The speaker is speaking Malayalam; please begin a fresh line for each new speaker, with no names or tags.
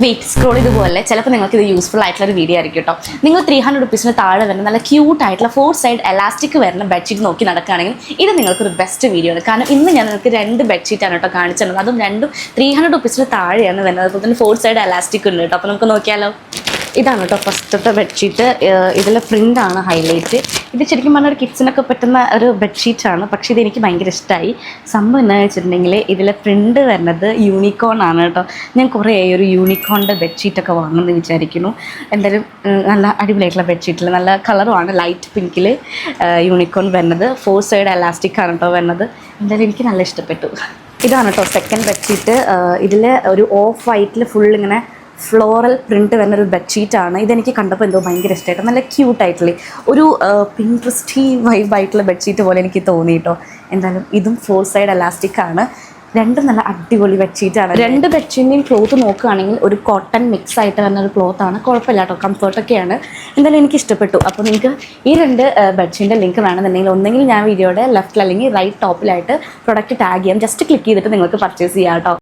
വെയിറ്റ് സ്ക്രോൾ ഇതുപോലെ ചിലപ്പോൾ നിങ്ങൾക്ക് ഇത് യൂസ്ഫുൾ ആയിട്ടുള്ള ഒരു വീഡിയോ ആയിരിക്കും കേട്ടോ. നിങ്ങൾ 300 റുപ്പീസിന് താഴെ വരുന്ന നല്ല ക്യൂട്ട് ആയിട്ടുള്ള 4 സൈഡ് എലാസ്റ്റിക് വരുന്ന ബെഡ്ഷീറ്റ് നോക്കി നടക്കുകയാണെങ്കിൽ ഇത് നിങ്ങൾക്കൊരു ബെസ്റ്റ് വീഡിയോ ആണ്. കാരണം ഇന്ന് ഞാൻ നിങ്ങൾക്ക് 2 ബെഡ്ഷീറ്റാണ് കേട്ടോ കാണിച്ചത്. അതും രണ്ടും 300 റുപ്പീസിന് താഴെയാണ് വരുന്നത്. അതുപോലെ തന്നെ 4 സൈഡ് എലാസ്റ്റിക് ഉണ്ട് കേട്ടോ. അപ്പോൾ നമുക്ക് നോക്കിയാലോ. ഇതാണ് കേട്ടോ ഫസ്റ്റത്തെ ബെഡ്ഷീറ്റ്. ഇതിലെ പ്രിൻ്റാണ് ഹൈലൈറ്റ്. ഇത് ശരിക്കും പറഞ്ഞാൽ ഒരു കിഡ്സിനൊക്കെ പറ്റുന്ന ഒരു ബെഡ്ഷീറ്റാണ്. പക്ഷേ ഇതെനിക്ക് ഭയങ്കര ഇഷ്ടമായി. സംഭവം എന്താണെന്ന് വെച്ചിട്ടുണ്ടെങ്കിൽ ഇതിലെ പ്രിൻ്റ് വരുന്നത് യൂണിക്കോൺ ആണ് കേട്ടോ. ഞാൻ കുറേ ഒരു യൂണിക്കോണിൻ്റെ ബെഡ്ഷീറ്റൊക്കെ വാങ്ങുമെന്ന് വിചാരിക്കുന്നു. എന്തായാലും നല്ല അടിപൊളിയായിട്ടുള്ള ബെഡ്ഷീറ്റിൽ നല്ല കളറുമാണ്, ലൈറ്റ് പിങ്കിൽ യൂണിക്കോൺ വരുന്നത്. 4 സൈഡ് എലാസ്റ്റിക് ആണ് കേട്ടോ വരുന്നത്. എന്തായാലും എനിക്ക് നല്ല ഇഷ്ടപ്പെട്ടു. ഇതാണ് കേട്ടോ സെക്കൻഡ് ബെഡ്ഷീറ്റ്. ഇതിൽ ഒരു ഓഫ് വൈറ്റിൽ ഫുൾ ഇങ്ങനെ ഫ്ലോറൽ പ്രിൻറ്റ് വരുന്നൊരു ബെഡ്ഷീറ്റാണ്. ഇതെനിക്ക് കണ്ടപ്പോൾ എന്തോ ഭയങ്കര ഇഷ്ടമായിട്ട് നല്ല ക്യൂട്ടായിട്ടുള്ള ഒരു പിൻട്രസ്റ്റി വൈബായിട്ടുള്ള ബെഡ്ഷീറ്റ് പോലെ എനിക്ക് തോന്നി കേട്ടോ. എന്തായാലും ഇതും 4 സൈഡ് എലാസ്റ്റിക് ആണ്. രണ്ടും നല്ല അടിപൊളി ബെഡ്ഷീറ്റാണ്. 2 ബെഡ്ഷീറ്റിൻ്റെയും ക്ലോത്ത് നോക്കുകയാണെങ്കിൽ ഒരു കോട്ടൺ മിക്സ് ആയിട്ട് വരുന്ന ഒരു ക്ലോത്താണ്. കുഴപ്പമില്ല കേട്ടോ, കംഫർട്ടൊക്കെയാണ്. എന്തായാലും എനിക്ക് ഇഷ്ടപ്പെട്ടു. അപ്പോൾ നിങ്ങൾക്ക് ഈ 2 ബെഡ്ഷീറ്റിൻ്റെ ലിങ്ക് വേണമെന്നുണ്ടെങ്കിൽ ഒന്നെങ്കിൽ ഞാൻ വീഡിയോയുടെ ലെഫ്റ്റിൽ അല്ലെങ്കിൽ റൈറ്റ് ടോപ്പിലായിട്ട് പ്രൊഡക്റ്റ് ടാഗ് ചെയ്യാം. ജസ്റ്റ് ക്ലിക്ക് ചെയ്തിട്ട് നിങ്ങൾക്ക് പർച്ചേസ് ചെയ്യാം കേട്ടോ.